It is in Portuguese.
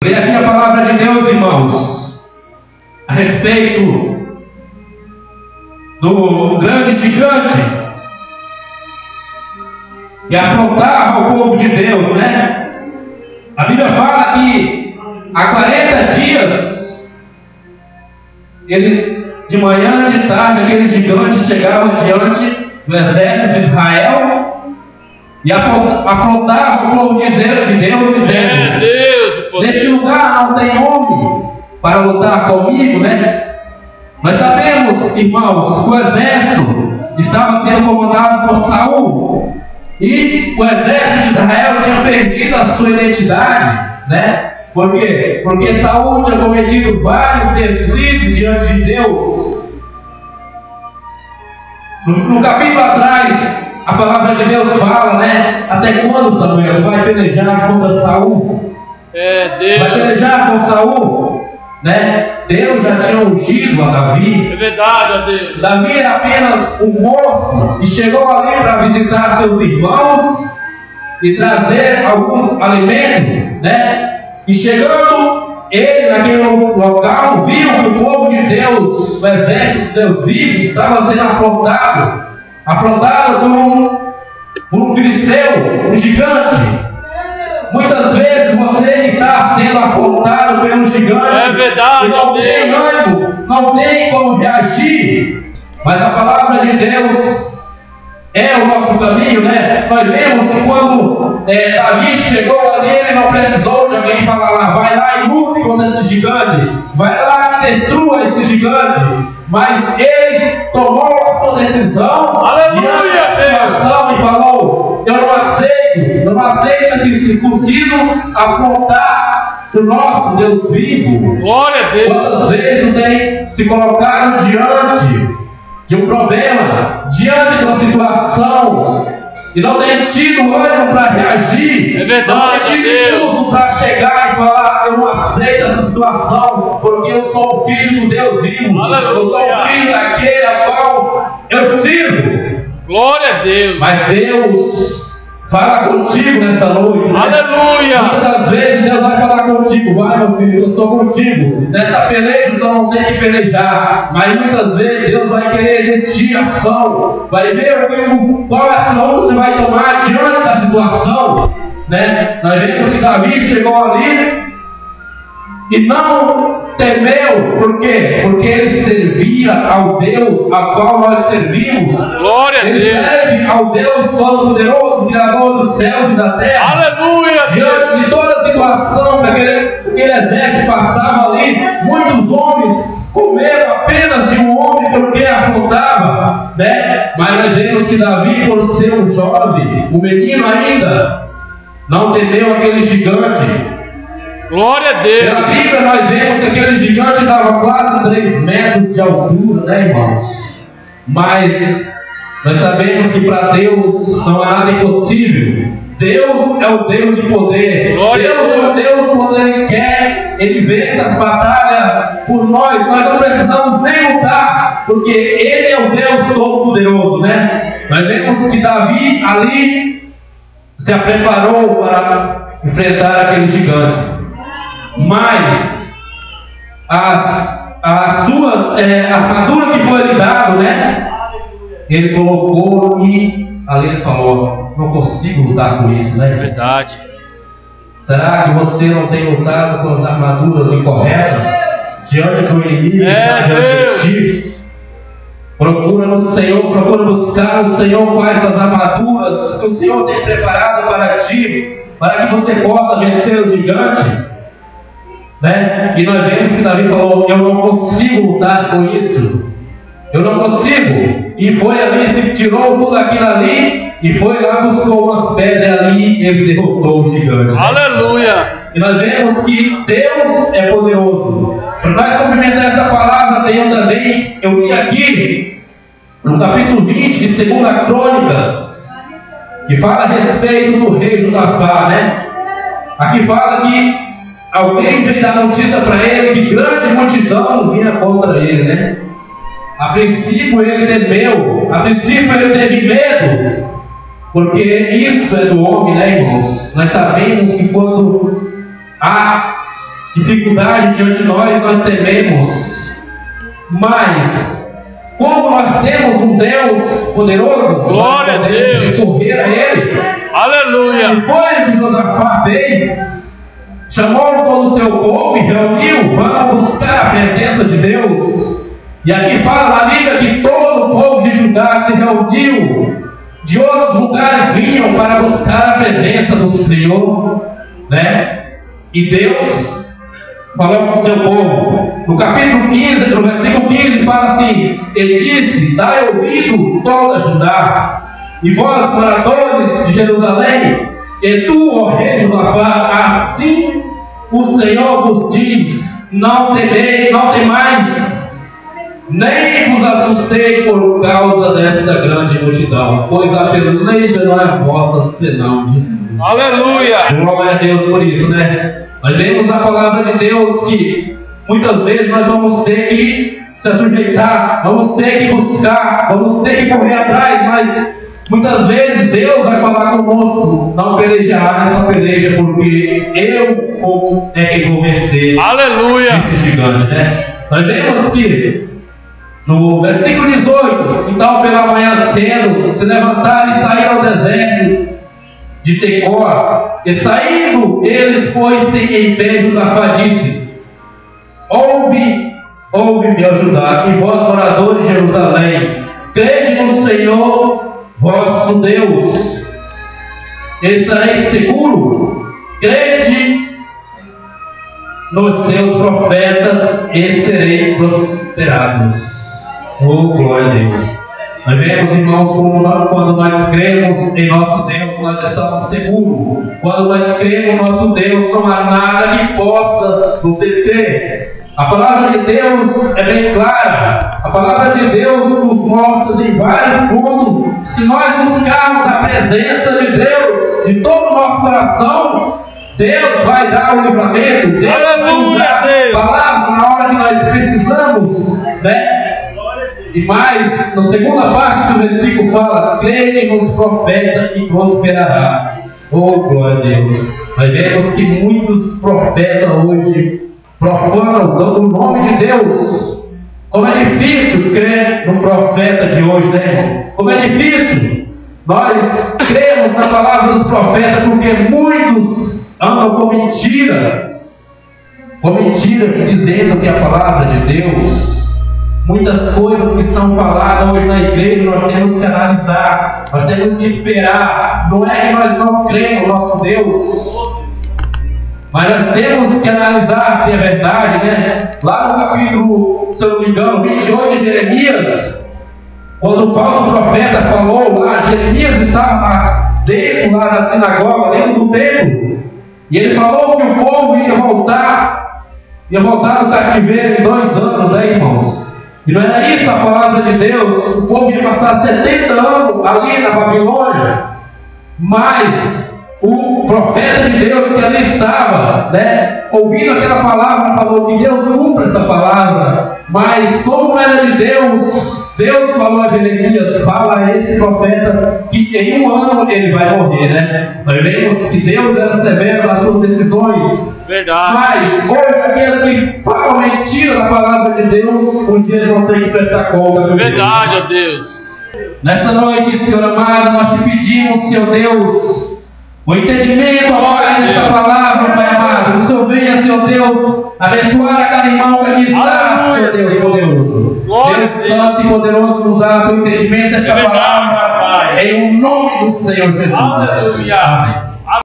Leia aqui a palavra de Deus, irmãos, a respeito do grande gigante que afrontava o povo de Deus, né? A Bíblia fala que há 40 dias, ele, de manhã e de tarde, aquele gigante chegava diante do exército de Israel e afrontava o povo de Deus, dizendo: neste lugar não tem homem para lutar comigo, né? Nós sabemos, irmãos, que o exército estava sendo comandado por Saul, e o exército de Israel tinha perdido a sua identidade, né? Por quê? Porque Saul tinha cometido vários deslizes diante de Deus. No capítulo atrás, a palavra de Deus fala, né? Até quando, Samuel, vai pelejar contra Saul? Vai pelejar com Saul, né? Deus já tinha ungido a Davi. É verdade, ó Deus. Davi era apenas um moço que chegou ali para visitar seus irmãos e trazer alguns alimentos, né? E chegando ele naquele local, viu que o povo de Deus, o exército de Deus vivo, estava sendo afrontado por um filisteu, um gigante. Muitas vezes você está sendo afrontado pelo gigante. É verdade, e não tem ânimo, não tem como reagir. Mas a palavra de Deus é o nosso caminho, né? Nós vemos que quando Davi chegou ali, ele não precisou de alguém falar lá: vai lá e lute contra esse gigante, vai lá e destrua esse gigante. Mas ele tomou a sua decisão diante da situação e falou: eu não aceito esse circunciso afrontar o nosso Deus vivo. Glória a Deus. Quantas vezes tem se colocado diante de um problema, diante de uma situação, e não tem tido ânimo para reagir, é verdade, não tem tido impulso para chegar e falar: eu não aceito essa situação, porque eu sou o filho do Deus vivo, eu sou o filho daquele a qual eu sirvo. Glória a Deus. Mas Deus fala contigo nessa noite, né? Aleluia. Muitas das vezes Deus vai falar contigo: vai, meu filho, eu sou contigo. Nessa peleja então não tem que pelejar. Mas muitas vezes Deus vai querer de ti ação, vai ver qual ação você vai tomar diante da situação, né? Nós vemos que Davi chegou ali e não temeu. Por quê? Porque ele servia ao Deus a qual nós servimos. Glória a Deus. Ele serve ao Deus Todo-Poderoso, Criador dos céus e da terra. Aleluia. Diante de toda a situação que aquele exército passava ali, muitos homens com medo apenas de um homem porque afrontava, né? Mas nós vemos que Davi, por ser um jovem, um menino ainda, não temeu aquele gigante. Glória a Deus. Pela Bíblia nós vemos que aquele gigante dava quase 3 metros de altura, né, irmãos? Mas nós sabemos que para Deus não há nada impossível. Deus é o Deus de poder. Glória Deus é o Deus quando Ele quer, Ele vence as batalhas por nós. Nós não precisamos nem lutar, porque Ele é o Deus Todo-Poderoso, né? Nós vemos que Davi ali se preparou para enfrentar aquele gigante. Mas as suas armadura que foi lhe dado, né? Ele colocou e ali ele falou: não consigo lutar com isso, né? Verdade. Será que você não tem lutado com as armaduras incorretas diante do inimigo, diante de ti? Procura no Senhor, procura buscar no Senhor quais as armaduras que o Senhor tem preparado para ti, para que você possa vencer o gigante. Né? E nós vemos que Davi falou: eu não consigo lutar com isso, eu não consigo. E foi ali, se tirou tudo aquilo ali e foi lá, buscou umas pedras ali e ele derrotou o gigante. Aleluia. E nós vemos que Deus é poderoso. Para nós cumprimentar essa palavra, tem também, eu li aqui no capítulo 20 de 2 Crônicas, que fala a respeito do rei Josafá, né? Aqui fala que alguém veio dar notícia para ele que grande multidão vinha contra ele, né? A princípio ele temeu, a princípio ele teve medo, porque isso é do homem, né, irmãos? Nós sabemos que quando há dificuldade diante de nós tememos. Mas, como nós temos um Deus poderoso, glória nós a Deus, recorrer a Ele. Aleluia. E foi o que Josafá fez. Chamou todo o seu povo e reuniu. Vamos buscar a presença de Deus. E aqui fala na Bíblia que todo o povo de Judá se reuniu. De outros lugares vinham para buscar a presença do Senhor, né? E Deus falou com o seu povo. No capítulo 15, no versículo 15, fala assim: Ele disse: Dai ouvido toda Judá, e vós, moradores de Jerusalém, e tu, ó rei Josafá, assim o Senhor vos diz: Não temei, não temais, nem vos assustei por causa desta grande multidão, pois a peleja não é vossa, senão de Deus. Aleluia! Glória a Deus por isso, né? Nós vemos na palavra de Deus que muitas vezes nós vamos ter que se sujeitar, vamos ter que buscar, vamos ter que correr atrás, mas muitas vezes Deus vai falar conosco: não pelejar nessa peleja, porque eu é quem vou vencer. Aleluia! Este gigante, né? Nós vemos que no versículo 18: Então pela manhã cedo se levantaram e saíram ao deserto de Tecoa, e saindo eles pôs-se em pé. Josafá disse: Ouve-me, ó Judá, e vós, moradores de Jerusalém, crede no Senhor vosso Deus, estareis seguro. Crede nos seus profetas e sereis prosperados. Oh, glória a Deus! Nós vemos, irmãos, como quando nós cremos em nosso Deus, nós estamos seguros. Quando nós cremos em nosso Deus, não há nada que possa nos deter. A palavra de Deus é bem clara. A palavra de Deus nos mostra em vários pontos. Se nós buscarmos a presença de Deus de todo o nosso coração, Deus vai dar o livramento. Deus vai nos dar a palavra na hora que nós precisamos, né? E mais, na segunda parte do versículo fala: crede nos profetas e prosperará. Oh, glória a Deus! Nós vemos que muitos profetas hoje profanam, dando o nome de Deus. Como é difícil crer no profeta de hoje, né, irmão? Como é difícil nós cremos na palavra dos profetas, porque muitos andam com mentira, dizendo que é a palavra de Deus. Muitas coisas que são faladas hoje na igreja, nós temos que analisar, nós temos que esperar. Não é que nós não cremos no nosso Deus, mas nós temos que analisar se é verdade, né? Lá no capítulo, se eu não me engano, 28 de Jeremias, quando o falso profeta falou lá, Jeremias estava dentro lá da sinagoga, dentro do templo, e ele falou que o povo ia voltar do cativeiro em 2 anos, né, irmãos? E não era isso a palavra de Deus. O povo ia passar 70 anos ali na Babilônia. Mas o profeta de Deus que ali estava, né, ouvindo aquela palavra, falou que Deus cumpra essa palavra. Mas como era de Deus, Deus falou a Jeremias: fala a esse profeta que em 1 ano ele vai morrer, né? Nós vemos que Deus era severo nas suas decisões. Verdade. Mas hoje aqueles que falam mentira da palavra de Deus, um dia eles vão ter que prestar conta. Verdade, ó Deus. Nesta noite, Senhor amado, nós te pedimos, Senhor Deus, o entendimento agora nesta palavra, Pai amado. O Senhor venha, Senhor Deus, abençoar a cada irmão que aqui está, Senhor Deus poderoso. Deus Santo e poderoso, nos dá seu entendimento desta palavra, Pai, em nome do Senhor Jesus. Aleluia. Amém.